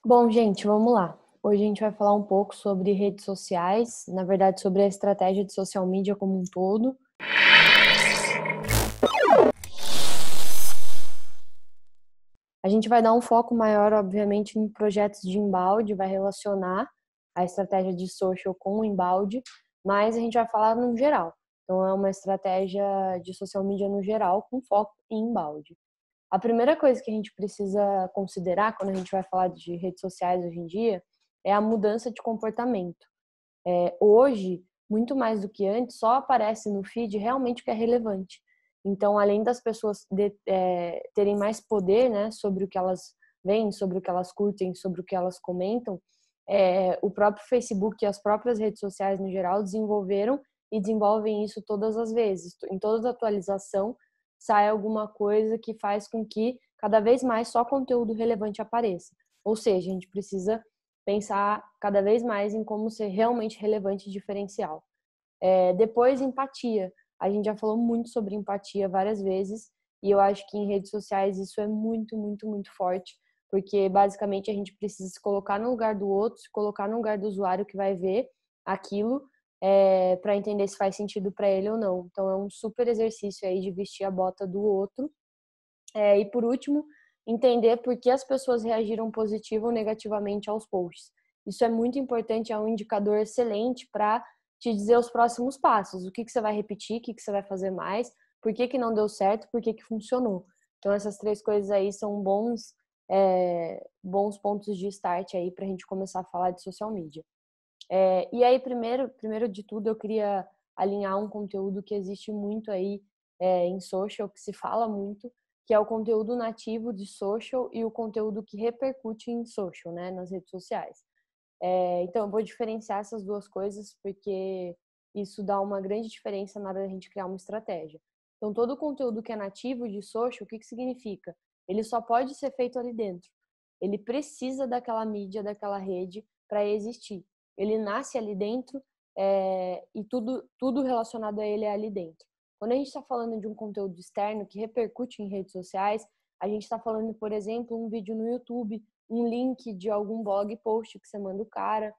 Bom, gente, vamos lá. Hoje a gente vai falar um pouco sobre redes sociais, na verdade, sobre a estratégia de social media como um todo. A gente vai dar um foco maior, obviamente, em projetos de inbound, vai relacionar a estratégia de social com o inbound, mas a gente vai falar no geral. Então, é uma estratégia de social media no geral, com foco em inbound. A primeira coisa que a gente precisa considerar quando a gente vai falar de redes sociais hoje em dia é a mudança de comportamento. Hoje, muito mais do que antes, só aparece no feed realmente o que é relevante. Então, além das pessoas terem mais poder, né, sobre o que elas veem, sobre o que elas curtem, sobre o que elas comentam, o próprio Facebook e as próprias redes sociais no geral desenvolveram e desenvolvem isso todas as vezes. Em toda atualização sai alguma coisa que faz com que cada vez mais só conteúdo relevante apareça. Ou seja, a gente precisa pensar cada vez mais em como ser realmente relevante e diferencial. Depois, empatia. A gente já falou muito sobre empatia várias vezes e eu acho que em redes sociais isso é muito, muito, muito forte, porque basicamente a gente precisa se colocar no lugar do outro, se colocar no lugar do usuário que vai ver aquilo, para entender se faz sentido para ele ou não. Então é um super exercício aí de vestir a bota do outro. E por último, entender por que as pessoas reagiram positivo ou negativamente aos posts. Isso é muito importante, é um indicador excelente para te dizer os próximos passos. O que você vai repetir, o que você vai fazer mais, por que não deu certo, por que funcionou. Então, essas três coisas aí são bons pontos de start aí para a gente começar a falar de social media. E aí, primeiro de tudo, eu queria alinhar um conteúdo que existe muito aí em social, que se fala muito, que é o conteúdo nativo de social e o conteúdo que repercute em social, né, nas redes sociais. Então, eu vou diferenciar essas duas coisas porque isso dá uma grande diferença na hora da gente criar uma estratégia. Então, todo o conteúdo que é nativo de social, o que significa? Ele só pode ser feito ali dentro. Ele precisa daquela mídia, daquela rede para existir. Ele nasce ali dentro e tudo relacionado a ele é ali dentro. Quando a gente está falando de um conteúdo externo que repercute em redes sociais, a gente está falando, por exemplo, um vídeo no YouTube, um link de algum blog post que você manda o cara,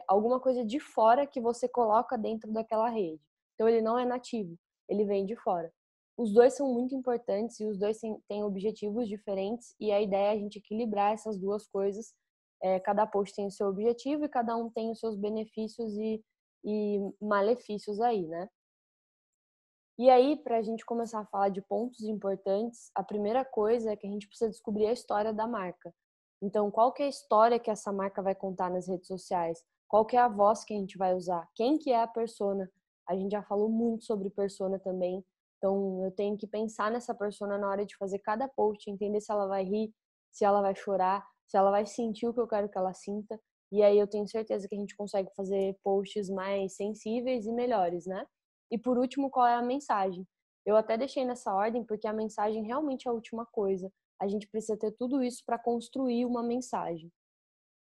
alguma coisa de fora que você coloca dentro daquela rede. Então ele não é nativo, ele vem de fora. Os dois são muito importantes e os dois têm objetivos diferentes e a ideia é a gente equilibrar essas duas coisas. Cada post tem o seu objetivo e cada um tem os seus benefícios e malefícios aí, né? E aí, para a gente começar a falar de pontos importantes, a primeira coisa é que a gente precisa descobrir a história da marca. Então, qual que é a história que essa marca vai contar nas redes sociais? Qual que é a voz que a gente vai usar? Quem que é a persona? A gente já falou muito sobre persona também. Então, eu tenho que pensar nessa persona na hora de fazer cada post, entender se ela vai rir, se ela vai chorar, se ela vai sentir o que eu quero que ela sinta. E aí eu tenho certeza que a gente consegue fazer posts mais sensíveis e melhores, né? E por último, qual é a mensagem? Eu até deixei nessa ordem porque a mensagem realmente é a última coisa. A gente precisa ter tudo isso para construir uma mensagem.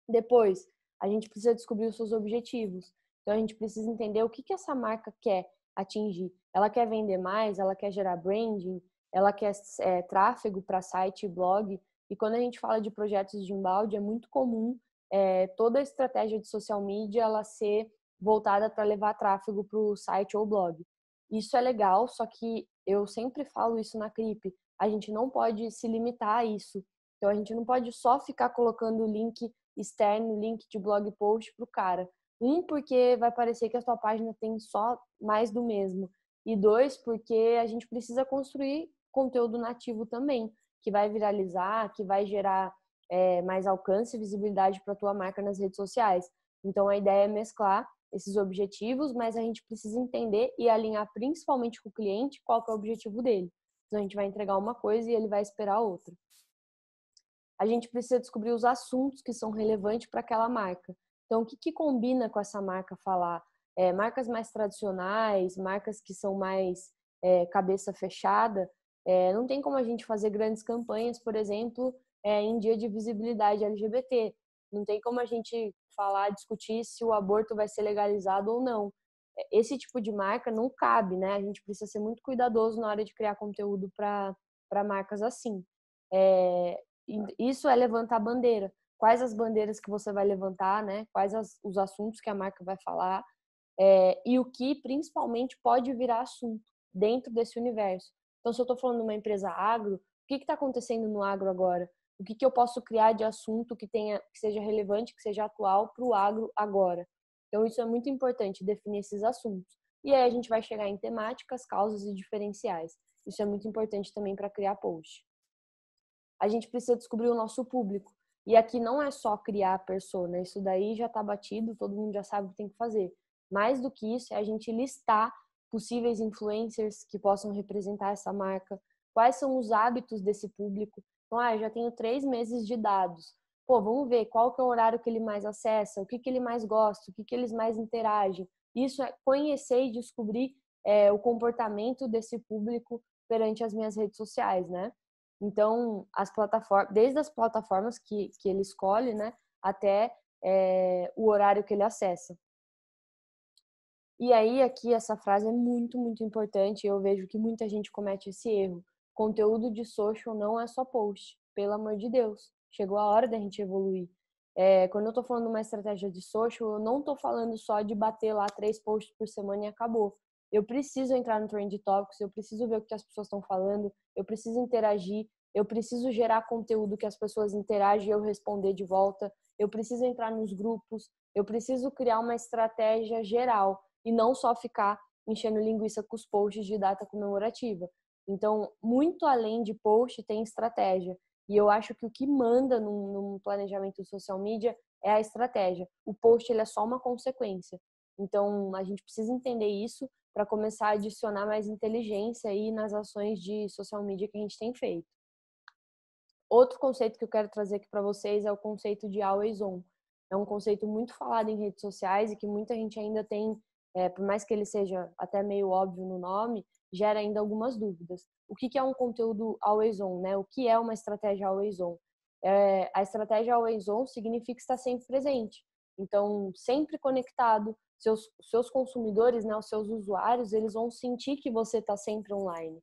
Depois, a gente precisa descobrir os seus objetivos. Então, a gente precisa entender o que essa marca quer atingir. Ela quer vender mais? Ela quer gerar branding? Ela quer tráfego para site e blog? E quando a gente fala de projetos de inbound, é muito comum toda a estratégia de social media ela ser voltada para levar tráfego para o site ou blog. Isso é legal, só que eu sempre falo isso na CRIP, a gente não pode se limitar a isso. Então, a gente não pode só ficar colocando link externo, link de blog post para o cara. Porque vai parecer que a sua página tem só mais do mesmo. E dois, porque a gente precisa construir conteúdo nativo também, que vai viralizar, que vai gerar mais alcance e visibilidade para a tua marca nas redes sociais. Então, a ideia é mesclar esses objetivos, mas a gente precisa entender e alinhar principalmente com o cliente qual que é o objetivo dele. Então, a gente vai entregar uma coisa e ele vai esperar outra. A gente precisa descobrir os assuntos que são relevantes para aquela marca. Então, o que combina com essa marca falar? Marcas mais tradicionais, marcas que são mais cabeça fechada, não tem como a gente fazer grandes campanhas, por exemplo, em dia de visibilidade LGBT. Não tem como a gente falar, discutir se o aborto vai ser legalizado ou não. Esse tipo de marca não cabe, né? A gente precisa ser muito cuidadoso na hora de criar conteúdo para marcas assim. Isso é levantar a bandeira. quais as bandeiras que você vai levantar, né? Quais os assuntos que a marca vai falar, e o que principalmente pode virar assunto dentro desse universo. Então, se eu estou falando de uma empresa agro, o que está acontecendo no agro agora? O que eu posso criar de assunto que seja relevante, que seja atual para o agro agora? Então, isso é muito importante, definir esses assuntos. E aí a gente vai chegar em temáticas, causas e diferenciais. Isso é muito importante também para criar post. A gente precisa descobrir o nosso público. E aqui não é só criar a persona, isso daí já está batido, todo mundo já sabe o que tem que fazer. Mais do que isso, é a gente listar possíveis influencers que possam representar essa marca, quais são os hábitos desse público. Então, eu já tenho 3 meses de dados. Pô, vamos ver qual que é o horário que ele mais acessa, o que ele mais gosta, o que eles mais interagem. Isso é conhecer e descobrir o comportamento desse público perante as minhas redes sociais, né? Então, desde as plataformas que ele escolhe, né, até o horário que ele acessa. E aí, aqui, essa frase é muito, muito importante. Eu vejo que muita gente comete esse erro. Conteúdo de social não é só post. Pelo amor de Deus. Chegou a hora da gente evoluir. Quando eu tô falando de uma estratégia de social, eu não tô falando só de bater lá 3 posts por semana e acabou. Eu preciso entrar no Trend Topics, eu preciso ver o que as pessoas estão falando, eu preciso interagir, eu preciso gerar conteúdo que as pessoas interagem e eu responder de volta, eu preciso entrar nos grupos, eu preciso criar uma estratégia geral e não só ficar enchendo linguiça com os posts de data comemorativa. Então, muito além de post, tem estratégia. E eu acho que o que manda num planejamento social media é a estratégia. O post ele é só uma consequência. Então, a gente precisa entender isso para começar a adicionar mais inteligência aí nas ações de social media que a gente tem feito. Outro conceito que eu quero trazer aqui para vocês é o conceito de always on. É um conceito muito falado em redes sociais e que muita gente ainda tem, por mais que ele seja até meio óbvio no nome, gera ainda algumas dúvidas. O que é um conteúdo always on, né? O que é uma estratégia always on? A estratégia always on significa estar sempre presente. Então, sempre conectado, seus consumidores, né, os seus usuários, eles vão sentir que você está sempre online.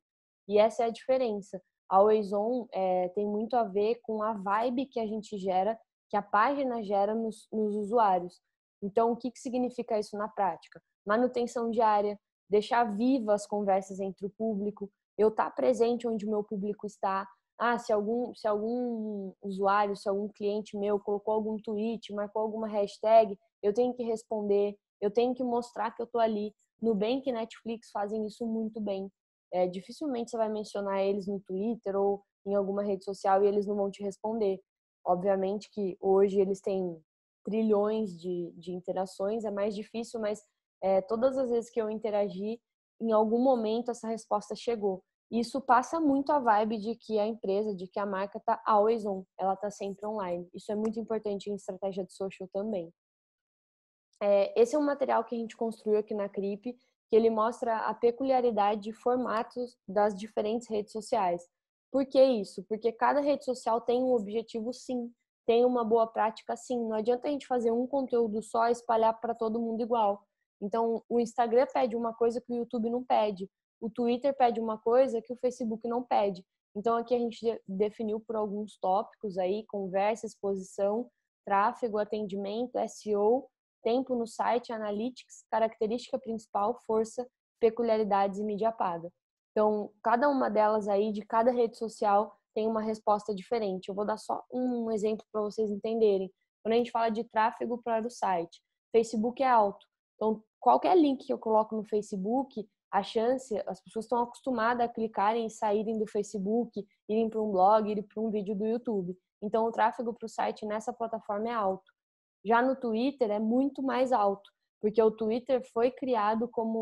E essa é a diferença. Always on tem muito a ver com a vibe que a gente gera, que a página gera nos usuários. Então, o que significa isso na prática? Manutenção diária, deixar vivas as conversas entre o público, eu estar presente onde o meu público está. Se algum usuário, se algum cliente meu colocou algum tweet, marcou alguma hashtag, eu tenho que responder, eu tenho que mostrar que eu estou ali. Nubank e Netflix fazem isso muito bem. Dificilmente você vai mencionar eles no Twitter ou em alguma rede social e eles não vão te responder. Obviamente que hoje eles têm trilhões de interações, é mais difícil, mas todas as vezes que eu interagi, em algum momento essa resposta chegou. Isso passa muito a vibe de que a empresa, de que a marca está always on, ela está sempre online. Isso é muito importante em estratégia de social também. Esse é um material que a gente construiu aqui na CRIP, que ele mostra a peculiaridade de formatos das diferentes redes sociais. Por que isso? Porque cada rede social tem um objetivo sim, tem uma boa prática sim. Não adianta a gente fazer um conteúdo só e espalhar para todo mundo igual. Então, o Instagram pede uma coisa que o YouTube não pede. O Twitter pede uma coisa que o Facebook não pede. Então, aqui a gente definiu por alguns tópicos aí, conversa, exposição, tráfego, atendimento, SEO, tempo no site, analytics, característica principal, força, peculiaridades e mídia paga. Então, cada uma delas aí, de cada rede social, tem uma resposta diferente. Eu vou dar só um exemplo para vocês entenderem. Quando a gente fala de tráfego para o site, Facebook é alto. Então, qualquer link que eu coloco no Facebook, a chance, as pessoas estão acostumadas a clicarem e saírem do Facebook, irem para um blog, irem para um vídeo do YouTube. Então, o tráfego para o site nessa plataforma é alto. Já no Twitter é muito mais alto, porque o Twitter foi criado como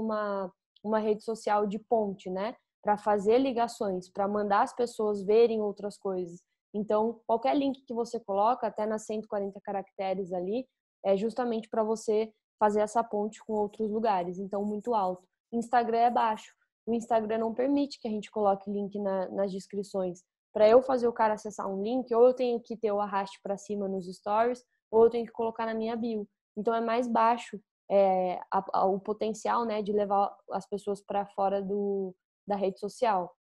uma rede social de ponte, né? Para fazer ligações, para mandar as pessoas verem outras coisas. Então, qualquer link que você coloca, até nas 140 caracteres ali, é justamente para você fazer essa ponte com outros lugares. Então, muito alto. Instagram é baixo. O Instagram não permite que a gente coloque link nas descrições. Para eu fazer o cara acessar um link, ou eu tenho que ter o arraste para cima nos stories, ou eu tenho que colocar na minha bio. Então é mais baixo o potencial, né, de levar as pessoas para fora da rede social.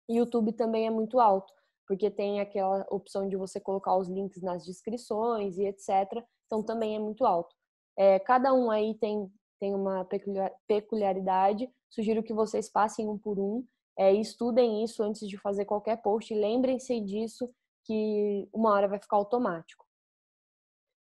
YouTube também é muito alto. porque tem aquela opção de você colocar os links nas descrições e etc. Então também é muito alto. Cada um aí tem uma peculiaridade. Sugiro que vocês passem um por um, e estudem isso antes de fazer qualquer post. E lembrem-se disso, que uma hora vai ficar automático.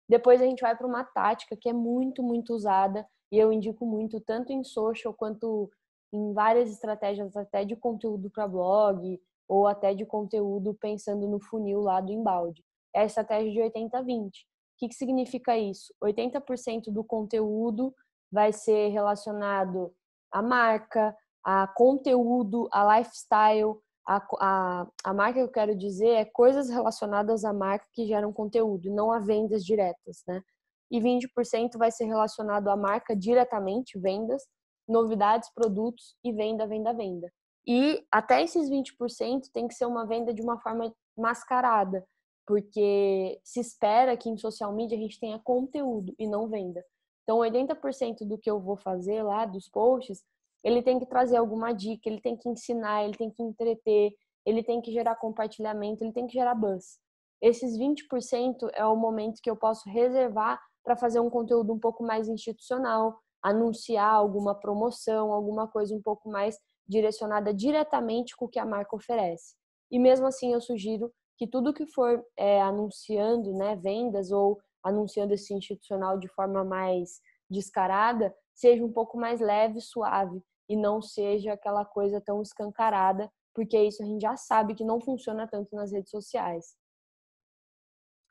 Depois a gente vai para uma tática que é muito, muito usada e eu indico muito, tanto em social quanto em várias estratégias até de conteúdo para blog ou até de conteúdo pensando no funil lá do embalde. É a estratégia de 80-20. O que significa isso? 80% do conteúdo vai ser relacionado à marca, a conteúdo, a lifestyle. A marca que eu quero dizer é coisas relacionadas à marca que geram conteúdo, não a vendas diretas, né? E 20% vai ser relacionado à marca diretamente, vendas, novidades, produtos e venda, venda, venda. E até esses 20% tem que ser uma venda de uma forma mascarada, porque se espera que em social media a gente tenha conteúdo e não venda. Então, 80% do que eu vou fazer lá, dos posts, ele tem que trazer alguma dica, ele tem que ensinar, ele tem que entreter, ele tem que gerar compartilhamento, ele tem que gerar buzz. Esses 20% é o momento que eu posso reservar para fazer um conteúdo um pouco mais institucional, anunciar alguma promoção, alguma coisa um pouco mais direcionada diretamente com o que a marca oferece. E mesmo assim eu sugiro que tudo que for anunciando, né, vendas ou anunciando esse institucional de forma mais descarada, seja um pouco mais leve, suave e não seja aquela coisa tão escancarada, porque isso a gente já sabe que não funciona tanto nas redes sociais.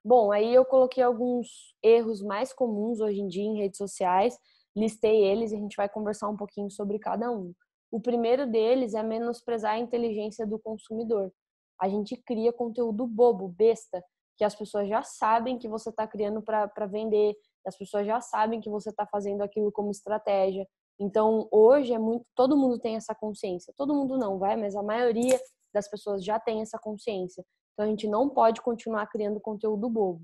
Bom, aí eu coloquei alguns erros mais comuns hoje em dia em redes sociais, listei eles e a gente vai conversar um pouquinho sobre cada um. O primeiro deles é menosprezar a inteligência do consumidor. A gente cria conteúdo bobo, besta, que as pessoas já sabem que você está criando para vender, as pessoas já sabem que você está fazendo aquilo como estratégia. Então, hoje é muito, todo mundo tem essa consciência. Todo mundo não, vai, mas a maioria das pessoas já tem essa consciência. Então, a gente não pode continuar criando conteúdo bobo.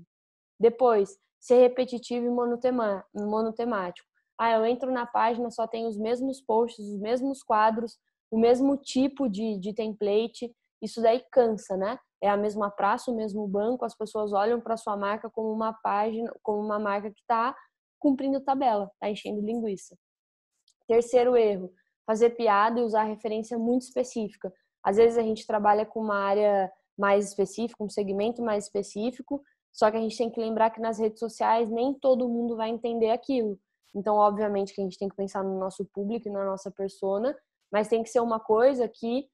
Depois, ser repetitivo e monotemático. Eu entro na página, só tem os mesmos posts, os mesmos quadros, o mesmo tipo de template. Isso daí cansa, né? É a mesma praça, o mesmo banco, as pessoas olham para sua marca como uma página, como uma marca que está cumprindo tabela, está enchendo linguiça. Terceiro erro, fazer piada e usar referência muito específica. Às vezes a gente trabalha com uma área mais específica, um segmento mais específico, só que a gente tem que lembrar que nas redes sociais nem todo mundo vai entender aquilo. Então, obviamente que a gente tem que pensar no nosso público e na nossa persona, mas tem que ser uma coisa que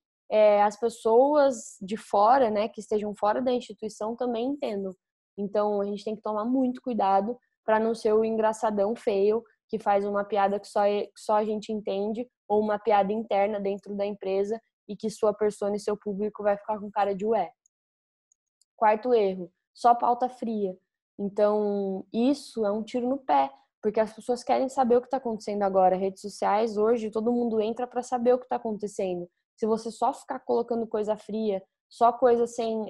as pessoas de fora, né, que estejam fora da instituição também entendam. Então, a gente tem que tomar muito cuidado para não ser o engraçadão feio que faz uma piada que só a gente entende, ou uma piada interna dentro da empresa e que sua persona e seu público vai ficar com cara de ué. Quarto erro, só pauta fria. Então, isso é um tiro no pé, porque as pessoas querem saber o que está acontecendo agora. Redes sociais, hoje, todo mundo entra para saber o que está acontecendo. Se você só ficar colocando coisa fria, só coisa sem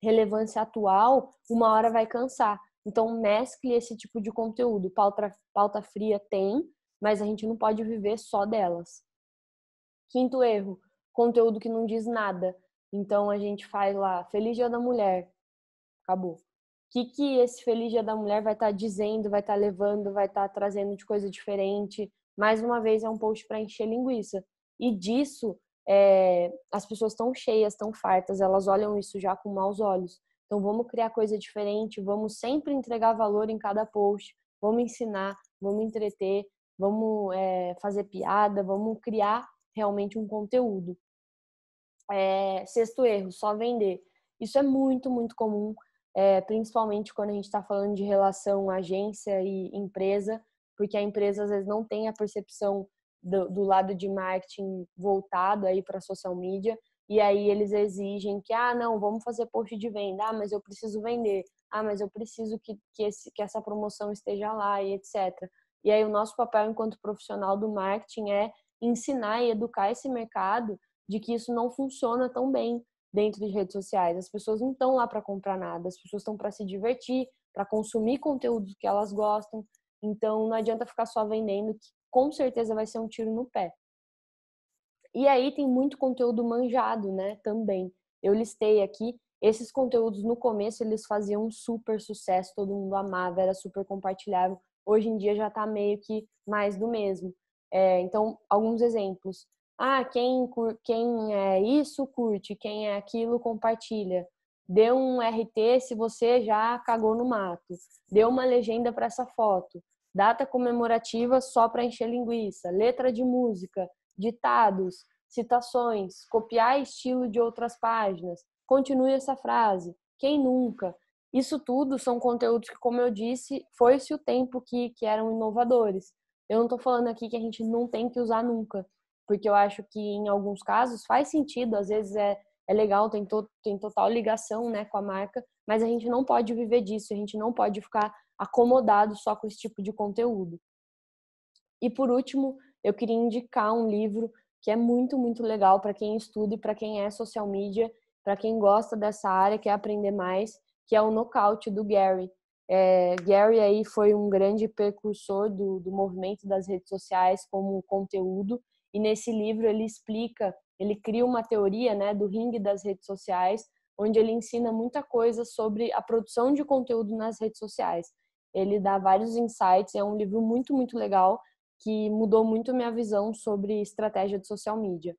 relevância atual, uma hora vai cansar. Então, mescle esse tipo de conteúdo. Pauta fria tem, mas a gente não pode viver só delas. Quinto erro, conteúdo que não diz nada. Então, a gente faz lá, Feliz Dia da Mulher. Acabou. O que esse Feliz Dia da Mulher vai estar dizendo, vai estar levando, vai estar trazendo de coisa diferente? Mais uma vez, é um post para encher linguiça. E disso, as pessoas estão cheias, estão fartas, elas olham isso já com maus olhos. Então, vamos criar coisa diferente, vamos sempre entregar valor em cada post, vamos ensinar, vamos entreter, vamos fazer piada, vamos criar realmente um conteúdo. Sexto erro, só vender. Isso é muito, muito comum, principalmente quando a gente está falando de relação agência e empresa, porque a empresa às vezes não tem a percepção do lado de marketing voltado aí para social media, e aí eles exigem que, não, vamos fazer post de venda, mas eu preciso vender, mas eu preciso que essa promoção esteja lá e etc. E aí o nosso papel enquanto profissional do marketing é ensinar e educar esse mercado de que isso não funciona tão bem dentro de redes sociais. As pessoas não estão lá para comprar nada, as pessoas estão para se divertir, para consumir conteúdos que elas gostam. Então, não adianta ficar só vendendo, que com certeza vai ser um tiro no pé. E aí tem muito conteúdo manjado, né, também. eu listei aqui, esses conteúdos no começo eles faziam um super sucesso, todo mundo amava, era super compartilhável. Hoje em dia já tá meio que mais do mesmo. Então, alguns exemplos. Quem é isso curte, quem é aquilo compartilha. Dê um RT se você já cagou no mato. Dê uma legenda para essa foto. Data comemorativa só para encher linguiça. Letra de música, ditados, citações, copiar estilo de outras páginas. Continue essa frase. Quem nunca? Isso tudo são conteúdos que, como eu disse, foi-se o tempo que eram inovadores. Eu não estou falando aqui que a gente não tem que usar nunca, porque eu acho que em alguns casos faz sentido, às vezes é legal, tem total ligação, né, com a marca, mas a gente não pode viver disso, a gente não pode ficar acomodado só com esse tipo de conteúdo. E por último, eu queria indicar um livro que é muito, muito legal para quem estuda e para quem é social media, para quem gosta dessa área, quer aprender mais, que é o Nocaute do Gary. Gary aí foi um grande precursor do movimento das redes sociais como conteúdo, e nesse livro ele explica, ele cria uma teoria, né, do ringue das redes sociais, onde ele ensina muita coisa sobre a produção de conteúdo nas redes sociais. Ele dá vários insights, é um livro muito, muito legal, que mudou muito minha visão sobre estratégia de social media.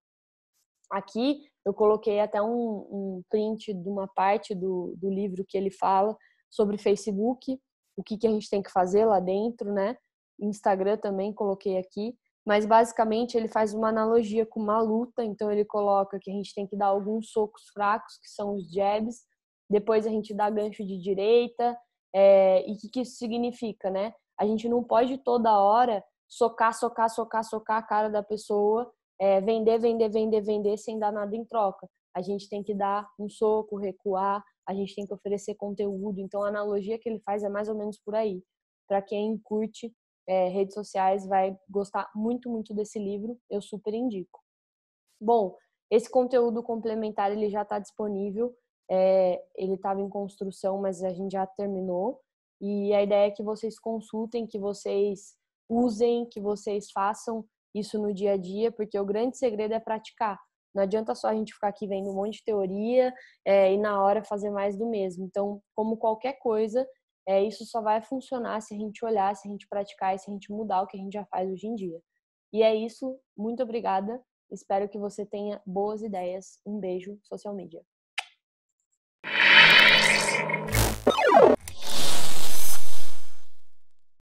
Aqui eu coloquei até um print de uma parte do livro que ele fala sobre Facebook, o que a gente tem que fazer lá dentro, né? Instagram também coloquei aqui, mas basicamente ele faz uma analogia com uma luta, então ele coloca que a gente tem que dar alguns socos fracos, que são os jabs, depois a gente dá gancho de direita, e o que isso significa, né? A gente não pode toda hora socar a cara da pessoa, vender sem dar nada em troca. A gente tem que dar um soco, recuar, a gente tem que oferecer conteúdo. Então, a analogia que ele faz é mais ou menos por aí. Para quem curte redes sociais, vai gostar muito, muito desse livro. Eu super indico. Bom, esse conteúdo complementar ele já está disponível. Ele estava em construção, mas a gente já terminou. E a ideia é que vocês consultem, que vocês usem, que vocês façam isso no dia a dia, porque o grande segredo é praticar. Não adianta só a gente ficar aqui vendo um monte de teoria e na hora fazer mais do mesmo. Então, como qualquer coisa, isso só vai funcionar se a gente olhar, se a gente praticar e se a gente mudar o que a gente já faz hoje em dia. E é isso. Muito obrigada. Espero que você tenha boas ideias. Um beijo, social media.